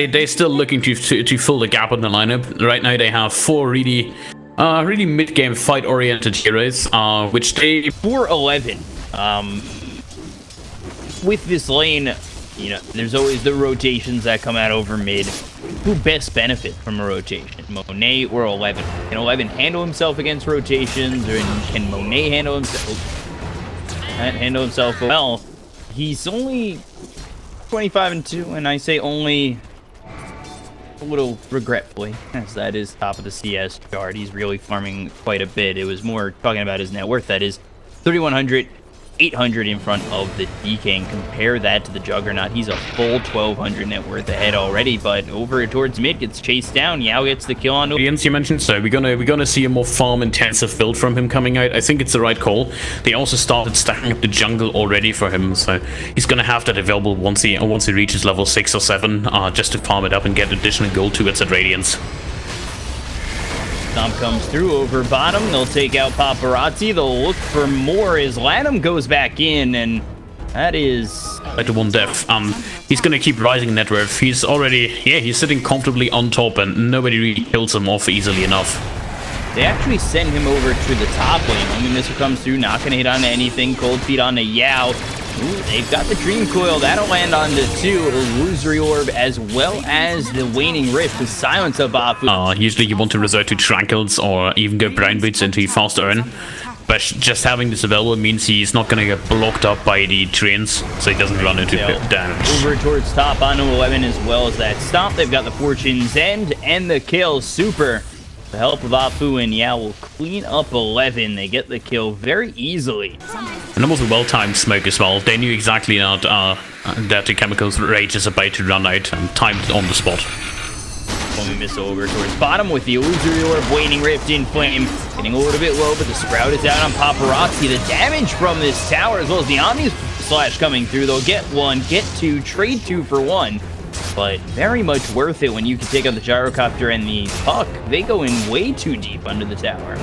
they're still looking to fill the gap in the lineup. Right now they have 4 really mid-game fight-oriented heroes, which they 4-11. With this lane, you know, there's always the rotations that come out over mid. Who best benefit from a rotation, Monet or 11? Can 11 handle himself against rotations, or can Monet handle himself well? He's only 25-2, and I say only a little regretfully, as that is top of the CS chart. He's really farming quite a bit. It was more talking about his net worth. That is 3,100. 800 in front of the DK, and compare that to the Juggernaut. He's a full 1,200 net worth ahead already, but over towards mid, gets chased down. Yao gets the kill on Audience you mentioned, so we're gonna see a more farm intensive build from him coming out. I think it's the right call. They also started stacking up the jungle already for him, so he's gonna have that available once he reaches level 6 or 7, just to farm it up and get additional gold to it at Radiance. Stomp comes through over bottom. They'll take out Paparazzi. They'll look for more as Lanham goes back in, and that is... Like the one death. He's gonna keep rising in net worth. He's already... Yeah, he's sitting comfortably on top, and nobody really kills him off easily enough. They actually send him over to the top lane. I mean, missile comes through, not gonna hit on anything. Cold feet on the Yao. Ooh, they've got the Dream Coil. That'll land on the 2. Illusory Orb, as well as the Waning Rift to silence up Afu. Usually you want to resort to Tranquils or even go Brown Boots into fast earn. But just having this available means he's not going to get blocked up by the trains, so he doesn't run into damage. Over towards top on 11 as well as that stomp. They've got the Fortune's End and the kill. Super. The help of Afu and Yao will clean up 11. They get the kill very easily. And almost a well-timed smoke as well. They knew exactly that the Chemicals Rage is about to run out and timed it on the spot. When we miss over towards bottom with the Illusory Orb, Waning Rift in flame. Getting a little bit low, but the Sprout is out on Paparazzi. The damage from this tower as well as the Omni Slash coming through. They'll get 1, get 2, trade 2 for 1. But very much worth it when you can take out the Gyrocopter and the Puck. They go in way too deep under the tower.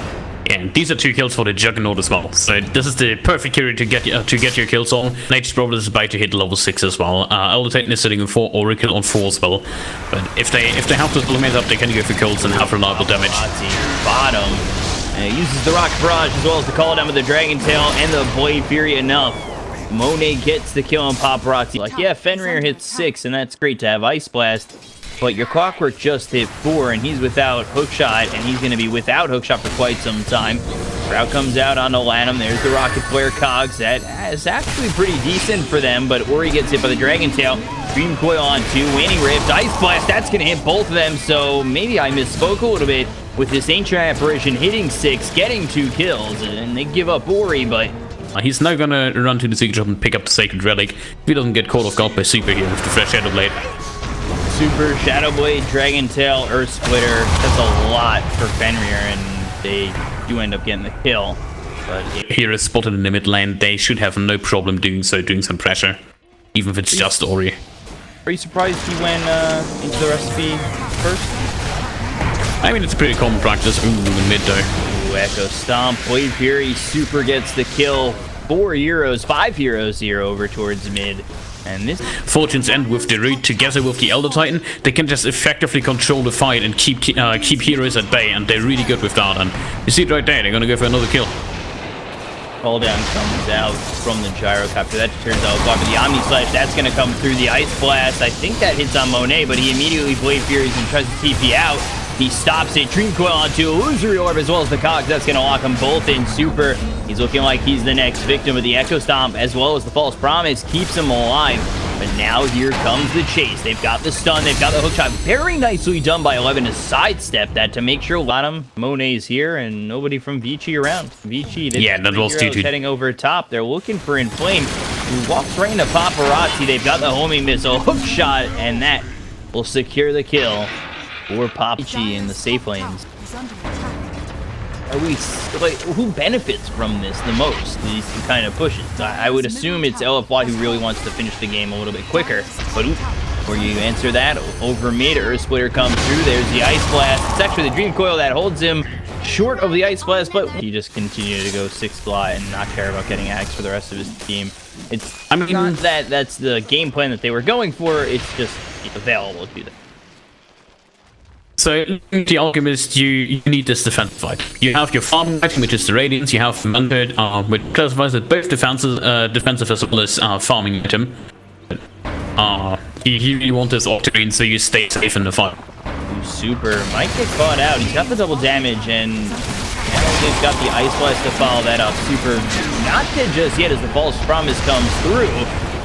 Yeah, and these are 2 kills for the Juggernaut as well. So this is the perfect hero to get your kills on. Nature's Brother is about to hit level 6 as well. Elder Titan is sitting on 4, Oracle on 4 as well. But if they have to limit up, they can go for kills and have reliable damage. Bottom. Uses the Rocket Barrage as well as the call down with the Dragon Tail and the Blade Fury enough. Monet gets the kill on Paparazzi. Like, yeah, Fenrir hits 6, and that's great to have Ice Blast. But your Clockwork just hit 4, and he's without Hookshot, and he's going to be without Hookshot for quite some time. Sprout comes out on Lanham. There's the Rocket Flare Cogs. That is actually pretty decent for them, but Ori gets hit by the Dragon Tail. Dream Coil on 2, Waning Rift, Ice Blast. That's going to hit both of them, so maybe I misspoke a little bit with this Ancient Apparition hitting 6, getting 2 kills, and they give up Ori, but... He's now gonna run to the Secret Shop and pick up the Sacred Relic if he doesn't get caught off guard by Super here with the fresh Shadow Blade. Super, Shadow Blade, Dragon Tail, Earth Splitter. That's a lot for Fenrir, and they do end up getting the kill. But here is spotted in the mid lane. They should have no problem doing some pressure, even if it's just Ori. Are you surprised he went into the recipe first? I mean, it's a pretty common practice. Ooh, in the mid though. Echo Stomp, Blade Fury, Super gets the kill. 4 heroes, 5 heroes here over towards mid. And this Fortune's End with the Root together with the Elder Titan, they can just effectively control the fight and keep heroes at bay, and they're really good with that. And you see it right there, they're gonna go for another kill. Call down comes out from the Gyrocopter. That turns out blocked with the Omni Slash. That's gonna come through the Ice Blast. I think that hits on Monet, but he immediately Blade Furies and tries to TP out. He stops it. Dream Coil onto Illusory Orb as well as the Cogs. That's going to lock them both in. Super. He's looking like he's the next victim of the Echo Stomp as well as the False Promise. Keeps him alive. But now here comes the chase. They've got the stun. They've got the hook shot. Very nicely done by 11 to sidestep that to make sure Bottom Monet's here and nobody from Vici around. Vici, yeah, that was due to heading over top. They're looking for Inflame. He walks right into Paparazzi. They've got the homing missile. Hook shot, and that will secure the kill. Or Vici in the safe lanes. Are we like who benefits from this the most? These kind of pushes. I would assume it's LFY who really wants to finish the game a little bit quicker. But before you answer that, over mid, Earth Splitter comes through. There's the Ice Blast. It's actually the Dream Coil that holds him short of the Ice Blast, but he just continued to go 6 slot and not care about getting axe for the rest of his team. It's not that that's the game plan that they were going for. It's just available to them. So, the Alchemist, you need this defensive fight. You have your farming item, which is the Radiance. You have Manhood, which classifies as both defensive as well as farming item. You want this Octarine so you stay safe in the fight. Super might get caught out. He's got the double damage, and he's got the Ice Blast to follow that up. Super not dead just yet as the false promise comes through.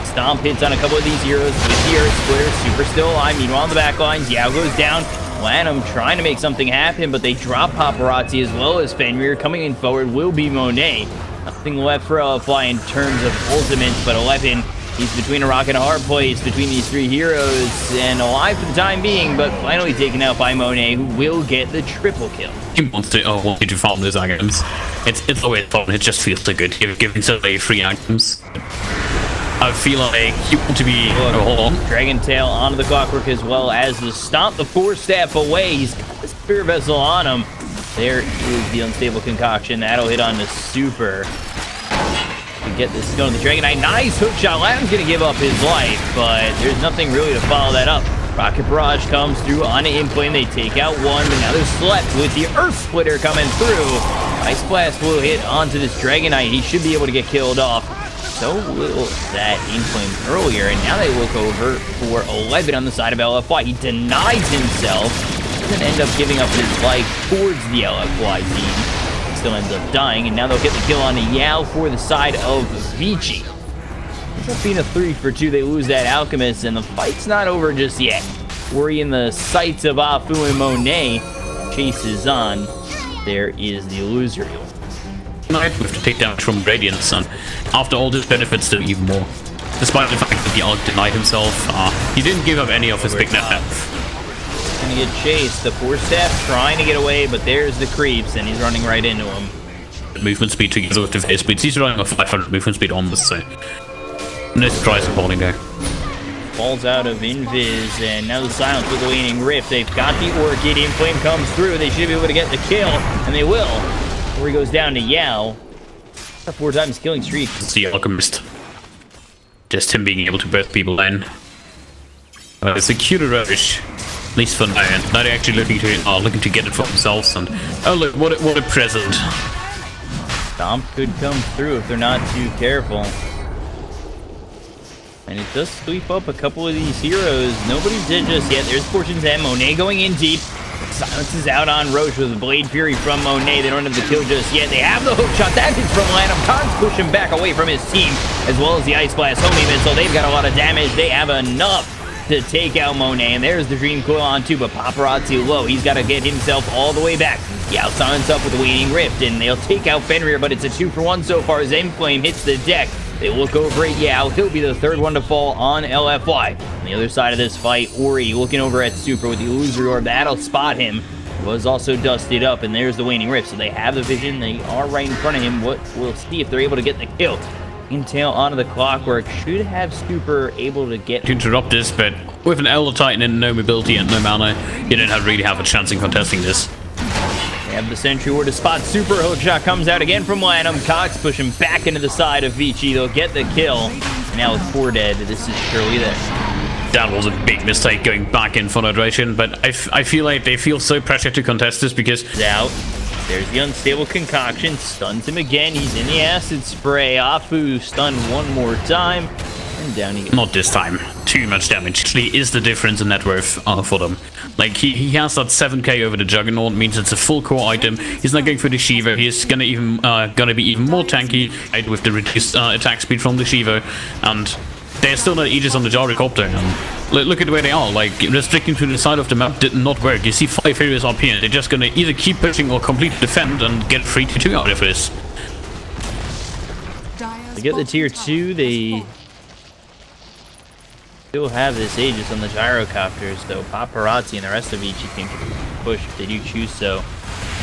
Stomp hits on a couple of these heroes with the Earth Splitter. Super still alive. Meanwhile, on the back lines, Yao goes down. Lanham trying to make something happen, but they drop Paparazzi as well as Fenrir. Coming in forward will be Monet. Nothing left for LFY in terms of ultimates, but 11, he's between a rock and a hard place between these three heroes, and alive for the time being, but finally taken out by Monet, who will get the triple kill. He wants you to farm those items. It's always fun. It just feels so good. Giving so many free items. I feel like you want to be... hold on. Dragon Tail onto the Clockwork as well as the Stomp, the Force Staff away. He's got the Spirit Vessel on him. There is the Unstable Concoction. That'll hit on the Super. To get this going to the Dragon Knight. Nice hook shot. Lam's going to give up his life, but there's nothing really to follow that up. Rocket Barrage comes through on an in-plane. They take out one, but now they're slept with the Earth Splitter coming through. Ice Blast will hit onto this Dragon Knight. He should be able to get killed off. So will that in-plane earlier, and now they look over for 11 on the side of LFY. He denies himself, doesn't end up giving up his life towards the LFY team. Still ends up dying, and now they'll get the kill on the Yao for the side of Vici. Ends up being a 3 for 2. They lose that Alchemist, and the fight's not over just yet. Worry in the sights of Afu and Monet. Chases on. There is the illusory. Tonight we have to take damage from Radiance, and after all this benefits them even more. Despite the fact that the Alch denied himself, he didn't give up any of his big net health. Gonna get chased. The Force Staff trying to get away, but there's the creeps, and he's running right into him. Movement speed together with the face speed. He's running a 500 movement speed on this, so no surprise falling there. Falls out of Invis, and now the Silence with the Waning Rift. They've got the Orchid. In-Flame comes through. They should be able to get the kill, and they will. Before he goes down to Yao. 4 times killing streak. It's the Alchemist. Just him being able to burst people in. It's a cute rush, at least for now. Now they're actually looking to get it for themselves. And oh look, what a present! Stomp could come through if they're not too careful. And it does sweep up a couple of these heroes. Nobody did just yet. There's Fortune's End. Monet going in deep. Silence is out on Roche with a Blade Fury from Monet. They don't have the kill just yet. They have the hook shot. That is from Lanham. Khan's pushing back away from his team, as well as the Ice Blast homing missile. They've got a lot of damage. They have enough to take out Monet. And there's the Dream Coil on too, but Paparazzi low. He's got to get himself all the way back. Yao silence up with the Waning Rift, and they'll take out Fenrir, but it's a 2-for-1 so far. Zen Flame hits the deck. They look over at Yao. He'll be the third one to fall on LFY. On the other side of this fight, Ori looking over at Super with the Illusory Orb. That'll spot him. Was also dusted up, and there's the Waning Rift. So they have the vision. They are right in front of him. We'll see if they're able to get the kill. Intel onto the Clockwork. Should have Super able to get... To interrupt this, but with an Elder Titan and no mobility and no mana, you don't really have a chance in contesting this. They have the Sentry Ward to spot Super. Hookshot comes out again from Lanham. Cox pushing back into the side of Vici. They'll get the kill. Now with 4 dead, this is surely there. That was a big mistake going back in for hydration, but I feel like they feel so pressured to contest this because... Out. There's the Unstable Concoction. Stuns him again. He's in the Acid Spray. Afu stunned one more time. And down he goes. Not this time. Too much damage. Actually is the difference in net worth for them. Like, he has that 7k over the Juggernaut, means it's a full core item. He's not going for the Shiva. He's gonna be even more tanky right, with the reduced attack speed from the Shiva. And there's still no Aegis on the Gyrocopter. And look at the way they are. Like, restricting to the side of the map did not work. You see 5 heroes up here. They're just gonna either keep pushing or completely defend and get 3-2 out of this. They get the tier 2. They still have this Aegis on the Gyrocopters, though Paparazzi and the rest of Vici can push if they do choose so.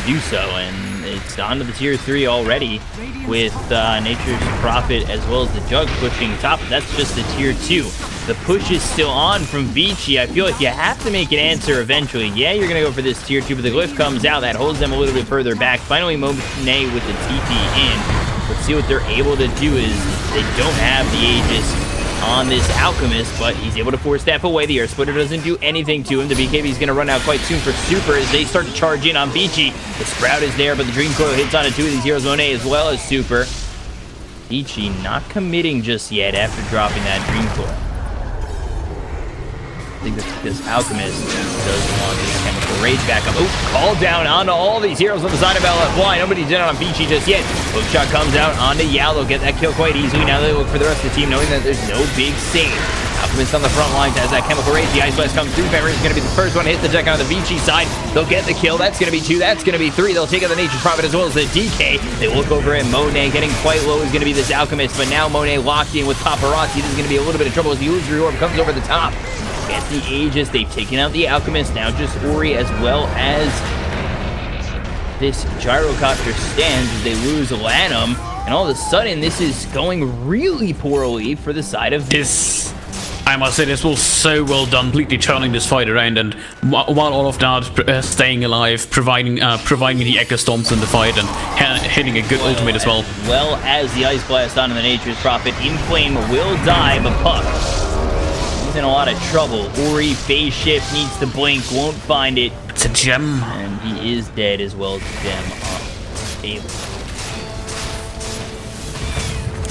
Do so, and it's on to the tier 3 already with Nature's Prophet as well as the Jug pushing top. That's just the tier 2. The push is still on from Vici. I feel like you have to make an answer eventually. Yeah, you're gonna go for this tier 2, but the glyph comes out. That holds them a little bit further back. Finally, Monet with the TP in. Let's see what they're able to do is they don't have the Aegis on this Alchemist, but he's able to force step away. The Air Splitter doesn't do anything to him. The BKB is going to run out quite soon for Super as they start to charge in on Vici. The Sprout is there, but the Dream Coil hits onto 2 of these heroes, Monet as well as Super. Vici not committing just yet after dropping that Dream Coil. I think that's because Alchemist does want the Chemical Rage back up. Oh, call down onto all these heroes on the side of LFY. Nobody's in on Vici just yet. Hookshot comes out onto Yao. They'll get that kill quite easily. Now they look for the rest of the team, knowing that there's no big save. Alchemist on the front lines has that Chemical Rage. The Ice Blast comes through. Fenrir is going to be the first one to hit the deck on the Vici side. They'll get the kill. That's going to be 2. That's going to be 3. They'll take out the Nature's Prophet as well as the DK. They look over at Monet. Getting quite low is going to be this Alchemist, but now Monet locked in with Paparazzi. This is going to be a little bit of trouble as the Illusory Orb comes over the top. Gets the Aegis. They've taken out the Alchemist. Now just Ori as well as this Gyrocopter stands as they lose Lanham. And all of a sudden, this is going really poorly for the side of this. I must say, this was so well done, completely turning this fight around, and while all of that, staying alive, providing the Echo Stomps in the fight, and hitting a good ultimate as well. As well as the Ice Blast onto the Nature's Prophet. Inflame will die, but Puck in a lot of trouble. Ori phase shift, needs to blink, won't find it. It's a gem. And he is dead as well as the gem on the table.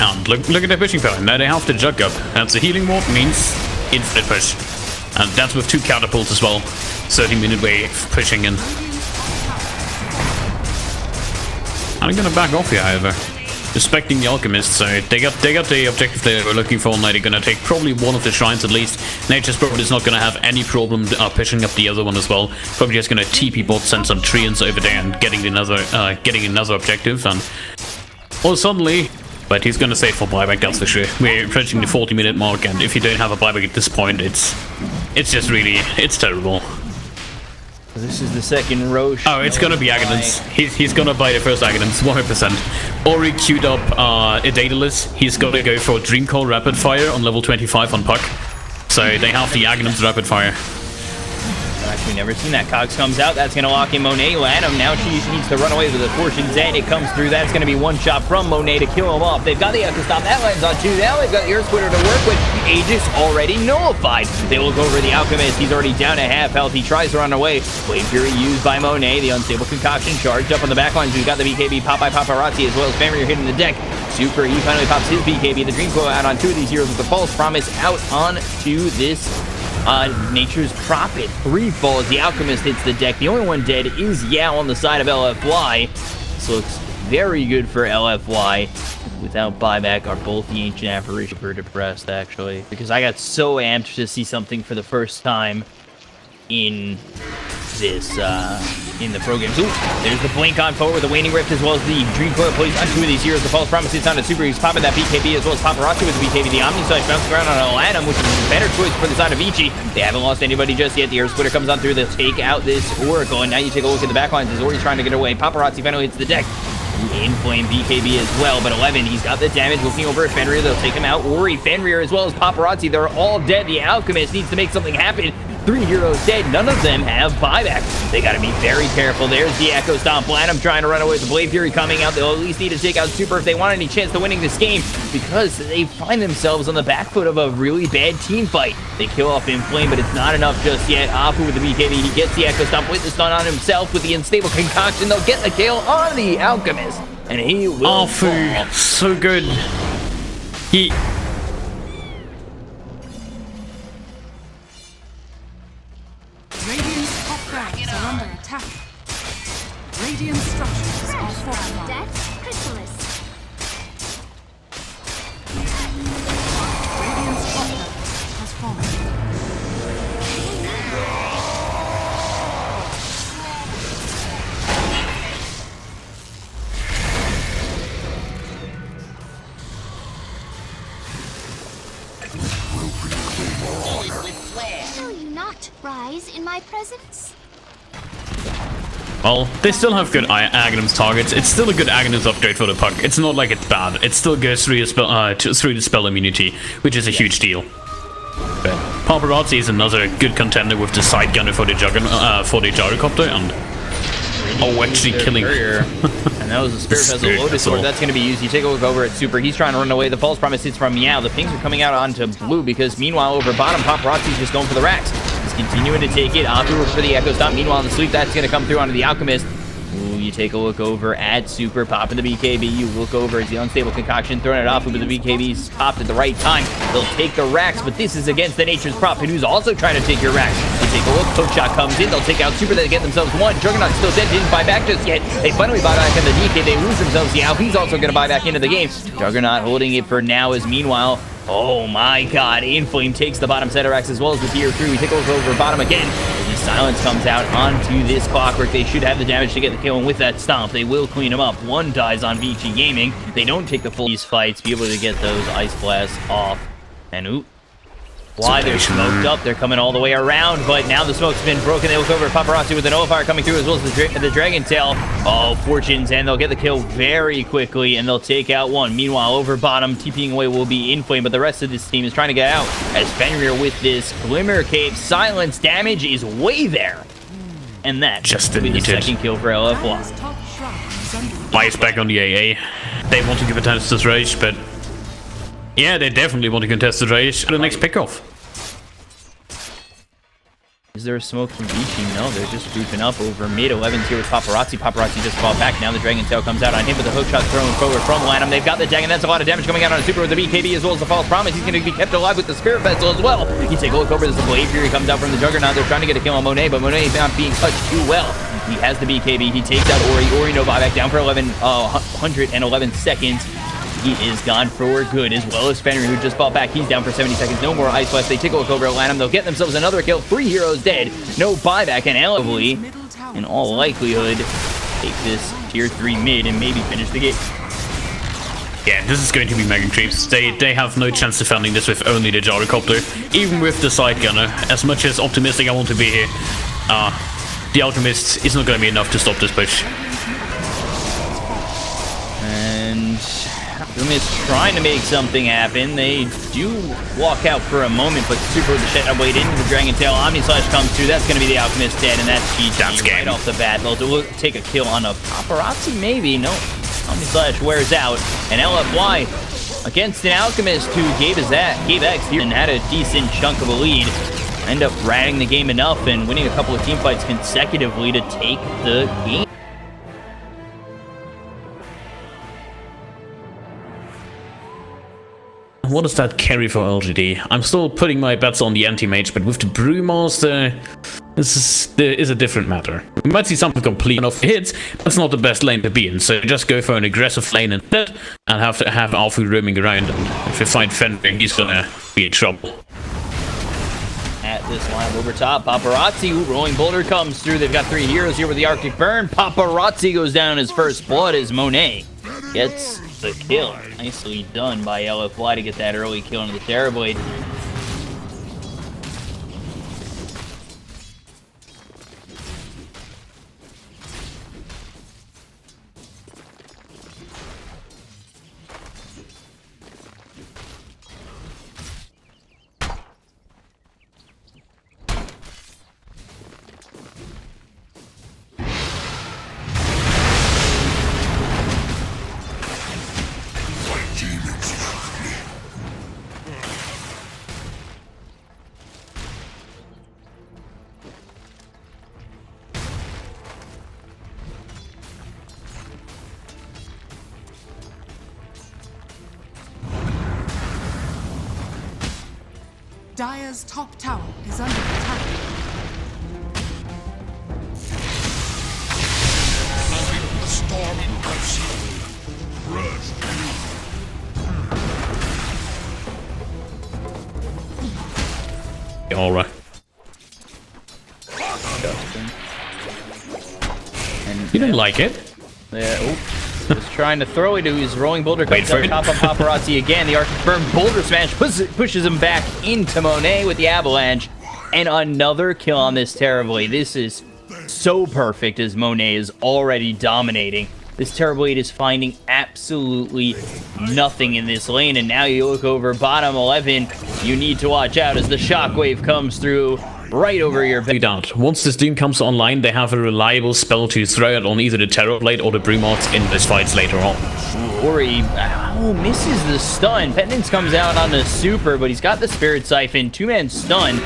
And look at their pushing power. Now they have the jug up. That's a healing ward, means infinite push. And that's with 2 catapults as well. 30-minute wave pushing in. I'm gonna back off here, however. Respecting the Alchemist, so they got the objective they were looking for. Now they're gonna take probably one of the shrines at least. Nature's Prophet is not gonna have any problem pushing up the other one as well. Probably just gonna TP bot, send some treants over there, and getting another objective. And well, suddenly, but he's gonna save for buyback. That's for sure. We're approaching the 40-minute mark, and if you don't have a buyback at this point, it's just really terrible. This is the second Roche. Oh, it's gonna be Aghanim's. He's gonna buy the first Aghanim's, 100%. Ori queued up a Daedalus. He's gonna go for Dream Call Rapid Fire on level 25 on Puck. So they have the Aghanim's Rapid Fire. I've actually never seen that. Cox comes out. That's going to lock in Monet. Lanham, now she needs to run away with a Fortune Zen. It comes through. That's going to be one shot from Monet to kill him off. They've got the Echo Stomp. That lands on 2. Now they've got the Earth Splitter to work with. Aegis already nullified. They will go over the Alchemist. He's already down to half health. He tries to run away. Blade Fury used by Monet. The Unstable Concoction charged up on the back lines. We've got the BKB pop by Paparazzi as well as Fenrir hitting the deck. Super, he finally pops his BKB. The Dream Coil out on 2 of these heroes with the False Promise out on to this Nature's Prophet. 3 falls. The Alchemist hits the deck. The only one dead is Yao on the side of LFY. This looks very good for LFY. Without buyback, are both the Ancient Apparition super depressed, actually. Because I got so amped to see something for the first time in this, in the program. Ooh, there's the blink on forward with the Waning Rift as well as the Dream Coil plays on 2 of these heroes. The False Promise hits on a Super. He's popping that BKB as well as Paparazzi with the BKB. The Omni Slash bouncing around on Lanham, which is a better choice for the side of Vici. They haven't lost anybody just yet. The Air Splitter comes on through. They'll take out this Oracle. And now you take a look at the backlines as Ori's trying to get away. Paparazzi finally hits the deck. Inflame BKB as well, but 11, he's got the damage. Looking over at Fenrir, they'll take him out. Ori, Fenrir, as well as Paparazzi, they're all dead. The Alchemist needs to make something happen. 3 heroes dead. None of them have buyback. They got to be very careful. There's the Echo Stomp. Lanham trying to run away with the Blade Fury coming out. They'll at least need to take out Super if they want any chance to winning this game, because they find themselves on the back foot of a really bad team fight. They kill off Inflame, but it's not enough just yet. Apu with the BKB. He gets the Echo Stomp with the stun on himself with the Unstable Concoction. They'll get the kill on the Alchemist. And he will fall. So good. He... Radiant's top barracks are under attack. Radiant structures are fortified. Death Chrysalis. Radiant's top barracks has fallen. Will you not rise in my presence? Well, they still have good Aghanim's targets. It's still a good Aghanim's upgrade for the Puck. It's not like it's bad. It still goes through, through the spell immunity, which is a huge deal. But Paparazzi is another good contender with the side gunner for the Gyrocopter, and actually killing. And that was a Spirit Vessel loaded sword. That's going to be used. You take a look over at Super. He's trying to run away. The false promise hits from Meow. The pings are coming out onto blue because meanwhile over bottom, Paparazzi's just going for the racks. He's continuing to take it. Afu for the Echo Stomp. Meanwhile in the sweep, that's going to come through onto the Alchemist. Ooh, you take a look over at Super, popping the BKB. You look over as the unstable concoction, throwing it off, but the BKB's popped at the right time. They'll take the racks, but this is against the Nature's Prophet, who's also trying to take your racks. You take a look, Hookshot comes in, they'll take out Super, they get themselves one. Juggernaut's still dead, didn't buy back just yet. They finally buy back in the DK, they lose themselves the Alpha. He's also going to buy back into the game. Juggernaut holding it for now as meanwhile, oh my god, Inflame takes the bottom set of racks as well as the tier 3. We take over bottom again. The silence comes out onto this Clockwork. They should have the damage to get the kill, and with that stomp, they will clean him up. One dies on Vici Gaming. They don't take the full these fights, be able to get those Ice Blasts off. And oop. Why they're smoked up, they're coming all the way around, but now the smoke's been broken. They look over at Paparazzi with an Nullifier coming through as well as the Dragon Tail. Oh, Fortunes, and they'll get the kill very quickly, and they'll take out one. Meanwhile, over bottom, TPing away will be Inflame, but the rest of this team is trying to get out as Fenrir with this Glimmer Cape. Silence damage is way there. And that just will be the second kill for LFY. Bias back on the AA. They want to give a chance to Rage, but yeah, they definitely want to contest the Rage at the next pickoff. Is there a smoke from Vici? No, they're just grouping up over mid. 11's here with Paparazzi. Paparazzi just fought back. Now the Dragon Tail comes out on him with a hook shot thrown forward from Lanham. They've got the Dagon. That's a lot of damage coming out on Super with the BKB as well as the False Promise. He's going to be kept alive with the Spirit Vessel as well. You take a look over. There's the Blade Fury comes out from the Juggernaut. They're trying to get a kill on Monet, but Monet is not being touched too well. He has the BKB. He takes out Ori. Ori no buyback down for 111 seconds. He is gone for good, as well as Fenrir, who just fought back. He's down for 70 seconds. No more Ice Blast. They take a look over at Lanham. They'll get themselves another kill. 3 heroes dead. No buyback, and LFY, in all likelihood, take this tier 3 mid and maybe finish the game. Yeah, this is going to be Mega Creeps. They have no chance defending this with only the Gyrocopter. Even with the Side Gunner, as much as optimistic I want to be here, the Alchemist is not going to be enough to stop this push. And Alchemist trying to make something happen. They do walk out for a moment, but Super with the Shadow Blade into the Dragon Tail. Omni Slash comes through. That's going to be the Alchemist dead, and that's GG right off the bat. They'll take a kill on a Paparazzi, maybe. No. Omni Slash wears out, and LFY against an Alchemist who gave X here and had a decent chunk of a lead. End up ratting the game enough and winning a couple of team fights consecutively to take the game. What does that carry for LGD? I'm still putting my bets on the anti-mage, but with the Brewmaster, this is a different matter. We might see something complete off hits. That's not the best lane to be in, so just go for an aggressive lane instead and have to have Alfu roaming around. And if you find Fenrir, he's gonna be in trouble. At this line over top, Paparazzi, ooh, Rolling Boulder comes through. They've got 3 heroes here with the Arctic Burn. Paparazzi goes down his first blood as Monet gets the kill. Nicely done by LFY to get that early kill into the Terrorblade. Dire's top tower is under attack. Alright. You didn't like it? Yeah, was trying to throw it to his Rolling Boulder. Comes on top of Paparazzi again. The Arctic Burn Boulder Smash pushes him back into Monet with the Avalanche. And another kill on this Terrorblade. This is so perfect as Monet is already dominating. This Terrorblade is finding absolutely nothing in this lane. And now you look over bottom 11. You need to watch out as the Shockwave comes through. right over your Do that. Once this Doom comes online, they have a reliable spell to throw it on either the Terror Blade or the Brewmox in this fights later on. Ori, misses the stun. Penance comes out on the super, but he's got the Spirit Siphon. Two-man stun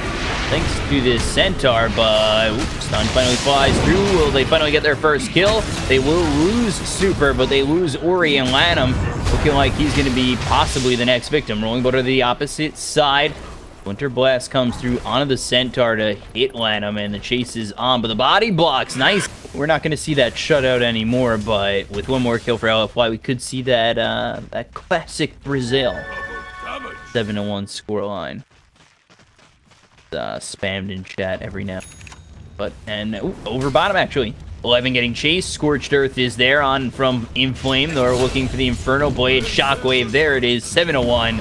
thanks to this Centaur, but stun finally flies through. Will they finally get their first kill? They will lose super, but they lose Ori and Lanham, looking like he's going to be possibly the next victim. Rolling Boulder to the opposite side. Winter Blast comes through onto the Centaur to hit Lanham, and the chase is on, but the body blocks. Nice. We're not going to see that shutout anymore, but with one more kill for LFY, we could see that that classic Brazil 7-1 scoreline. Spammed in chat every now. But over bottom actually. 11 getting chased. Scorched Earth is there on from Inflame. They're looking for the Infernal Blade. Shockwave. There it is. 7-1.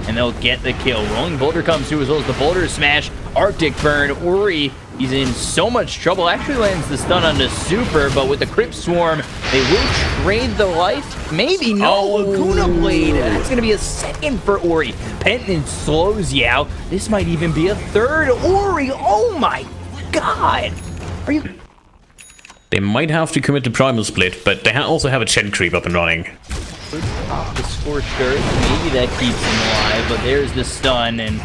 And they'll get the kill. Rolling Boulder comes through as well as the Boulder Smash. Arctic Burn. Ori, he's in so much trouble. Actually lands the stun on the super, but with the Crypt Swarm, they will trade the life. Maybe no. Laguna Blade. That's going to be a second for Ori. Pentant slows you out. This might even be a third. Ori, oh my god. Are you... They might have to commit the Primal Split, but they also have a Chen creep up and running. Off the Scorched Earth, maybe that keeps him alive, but there's the stun, and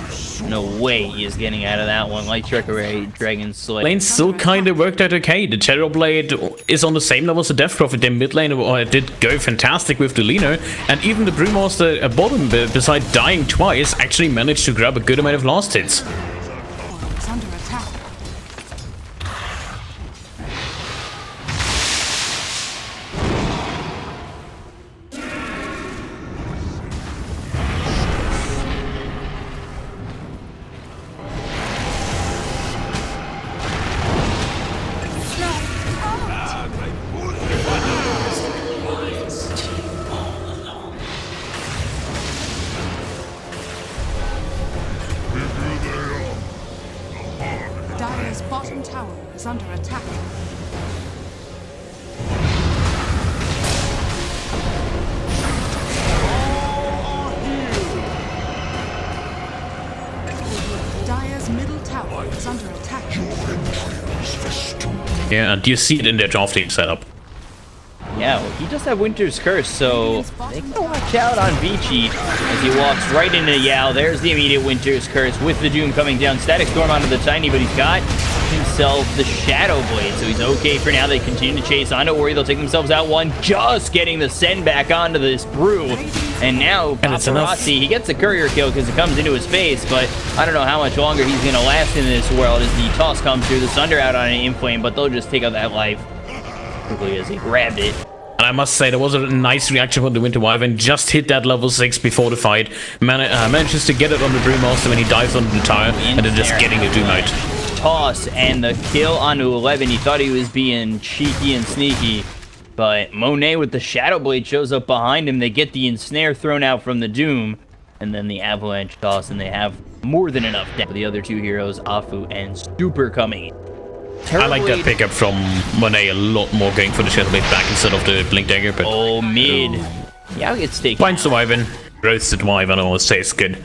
no way he is getting out of that one. Light Striker Ray, Dragon Slay. Lane still kind of worked out okay. The Terror Blade is on the same level as the Death Prophet. Their mid lane did go fantastic with the Lino, and even the Brewmaster at bottom, besides dying twice, actually managed to grab a good amount of last hits. It's under attack. Dire's bottom tower is under attack. Dire's middle tower is under attack. Yeah, and you see it in their draft team setup. Yeah, well, he does have Winter's Curse, so they can watch out on Vici as he walks right into Yao. There's the immediate Winter's Curse with the Doom coming down. Static Storm onto the Tiny, but he's got himself the Shadow Blade, so he's okay for now. They continue to chase on. Don't worry, they'll take themselves out one, just getting the send back onto this Brew. And now Paparazzi, he gets the courier kill because it comes into his face, but I don't know how much longer he's going to last in this world as the toss comes through. The Sunder out on an Inflame, but they'll just take out that life quickly as he grabbed it. And I must say, there was a nice reaction from the Winter Wyvern. Just hit that level 6 before the fight. Manages to get it on the Brewmaster when he dives onto the tower, and then just getting the Doom out. Toss and the kill onto 11. He thought he was being cheeky and sneaky, but Monet with the Shadow Blade shows up behind him. They get the Ensnare thrown out from the Doom, and then the Avalanche toss, and they have more than enough damage. The other two heroes, Afu and Super, coming in. I like that pickup from Monet a lot more, going for the Shadow Blade back instead of the Blink Dagger. But oh, mid. Yeah, it's taken. Finds the Wyvern. Roasted Wyvern always tastes good.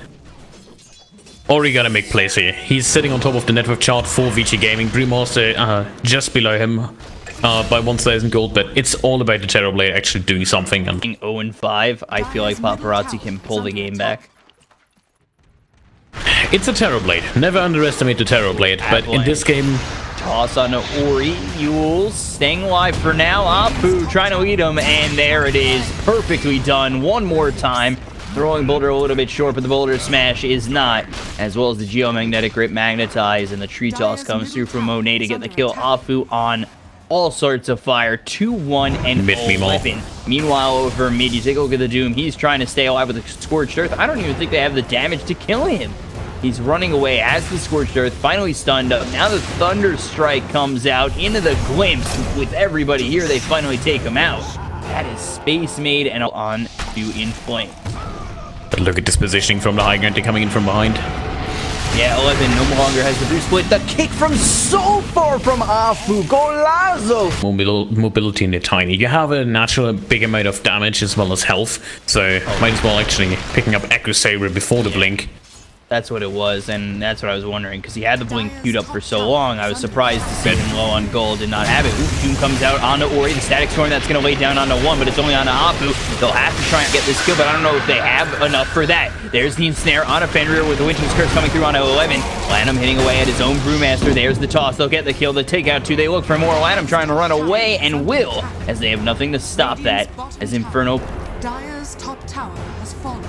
Ori gotta make plays here. He's sitting on top of the network chart for Vici Gaming. Brewmaster just below him by 1,000 gold, but it's all about the Terror Blade actually doing something. And 0-5, I feel like Paparazzi can pull the game back. It's a Terror Blade. Never underestimate the Terror Blade, but in this game... Toss on Ori. Yules staying alive for now. Apu trying to lead him, and there it is. Perfectly done. One more time. Throwing Boulder a little bit short, but the Boulder Smash is not. As well as the Geomagnetic Grip Magnetize, and the Tree Toss comes through from Monet to get the kill. Apu on all sorts of fire. 2-1 and 11. Meanwhile, over mid, you take a look at the Doom. He's trying to stay alive with the Scorched Earth. I don't even think they have the damage to kill him. He's running away as the Scorched Earth finally stunned up. Now the Thunder Strike comes out into the Glimpse. With everybody here, they finally take him out. That is Space Maid and on to Inflame. But look at this positioning from the high ground. They're coming in from behind. Yeah, 11 no longer has the boost split. The kick from so far from Afu. Golazo! Mobility in the Tiny. You have a natural big amount of damage as well as health. So might as well actually picking up Echo Saber before the blink. That's what it was, and that's what I was wondering, because he had the blink queued up for so long. I was surprised to see him low on gold and not have it. Ooh, Doom comes out onto Ori, the static storm that's going to lay down onto one, but it's only onto Apu. They'll have to try and get this kill, but I don't know if they have enough for that. There's the ensnare on a Fenrir with the Winter's Curse coming through onto 11. Lanham hitting away at his own Brewmaster. There's the toss. They'll get the kill. The takeout two. They look for more. Lanham trying to run away and will, as they have nothing to stop that, as Inferno. Dire's top tower has fallen.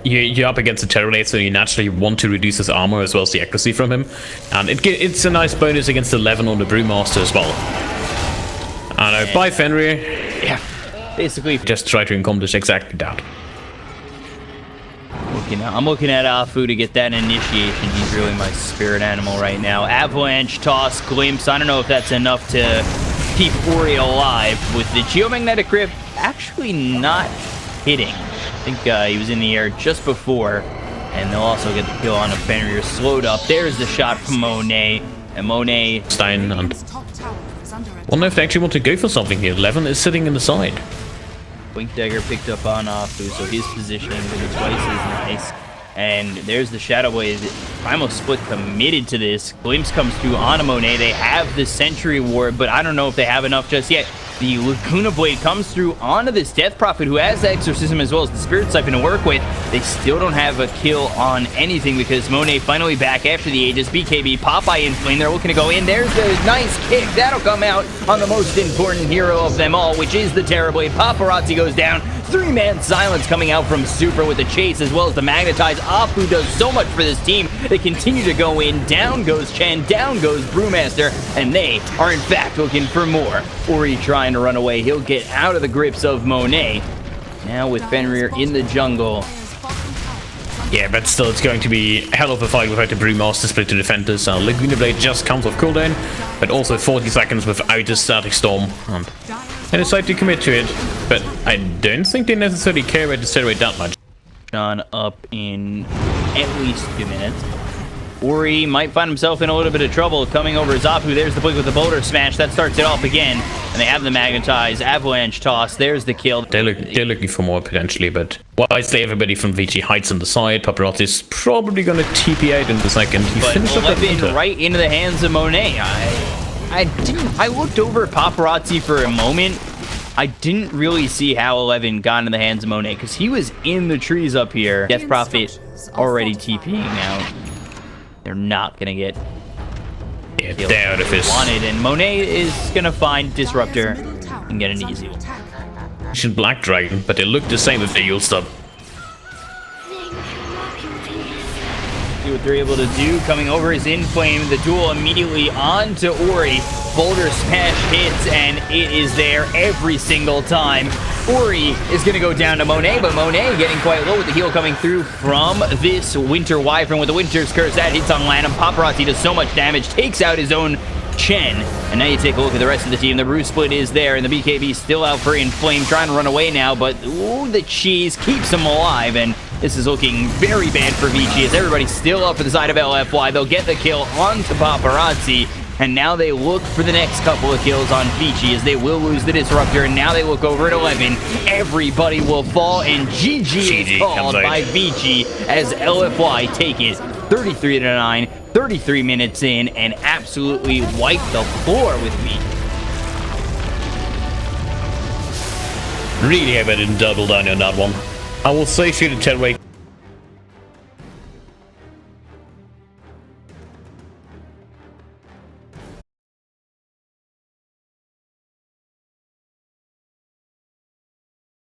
You're up against a Terrorblade, so you naturally want to reduce his armor as well as the accuracy from him. And it's a nice bonus against 11 on the Brewmaster as well. I know, bye Fenrir. Yeah, basically. Just try to accomplish exactly that. I'm looking at Afu to get that initiation. He's really my spirit animal right now. Avalanche, toss, glimpse. I don't know if that's enough to keep Ori alive. With the geomagnetic grip actually not hitting. I think he was in the air just before, and they'll also get the kill on a Fenrir slowed up. There's the shot from Monet, and Monet... Stein, and wonder if they actually want to go for something here. 11 is sitting in the side. Blink Dagger picked up on Afu, so his positioning with the twice is nice. And there's the Shadow Wave. Primal Split committed to this. Glimpse comes through on a Monet. They have the Sentry Ward, but I don't know if they have enough just yet. The Lacuna Blade comes through onto this Death Prophet, who has the Exorcism as well as the Spirit Siphon to work with. They still don't have a kill on anything because Monet finally back after the Aegis. BKB, Popeye in flame. They're looking to go in. There's the nice kick. That'll come out on the most important hero of them all, which is the Terrorblade. Paparazzi goes down. Three-man silence coming out from Super with the chase as well as the magnetize. Apu does so much for this team. They continue to go in. Down goes Chen. Down goes Brewmaster. And they are in fact looking for more. Ori trying to run away. He'll get out of the grips of Monet. Now with Fenrir in the jungle. Yeah, but still it's going to be a hell of a fight without the Brewmaster split to defend this. Laguna Blade just comes off cooldown, but also 40 seconds without a static storm. And they decide to commit to it, but I don't think they necessarily care about the steroid that much. John up in at least 2 minutes. Ori might find himself in a little bit of trouble coming over Zapu. There's the blink with the boulder smash. That starts it off again. And they have the magnetize. Avalanche toss. There's the kill. They're looking for more potentially, but wisely everybody from Vici hides on the side. Paparazzi's probably going to TP out in the second. He finished up that right into the hands of Monet. I looked over at Paparazzi for a moment. I didn't really see how 11 got into the hands of Monet because he was in the trees up here. Death Prophet already TPing out. They're not gonna get they're out of his wanted, and Monet is gonna find Disruptor and get an easy one. Black Dragon, but they look the same if they used up. See what they're able to do. Coming over is In Flame. The duel immediately onto Ori. Boulder smash hits, and it is there every single time. Ori is going to go down to Monet, but Monet getting quite low with the heal coming through from this Winter Wyvern with the Winter's Curse. That hits on Lanham. Paparazzi does so much damage, takes out his own Chen. And now you take a look at the rest of the team. The Brew Split is there, and the BKB still out for In Flame, trying to run away now, but ooh, the cheese keeps him alive, and this is looking very bad for Vici as everybody's still up for the side of LFY. They'll get the kill onto Paparazzi. And now they look for the next couple of kills on Vici as they will lose the Disruptor. And now they look over at 11. Everybody will fall, and GG is called by Vici as LFY take it 33-9, 33 minutes in, and absolutely wipe the floor with Vici. Really hope I didn't double down on that one. I will say shoot a 10 weight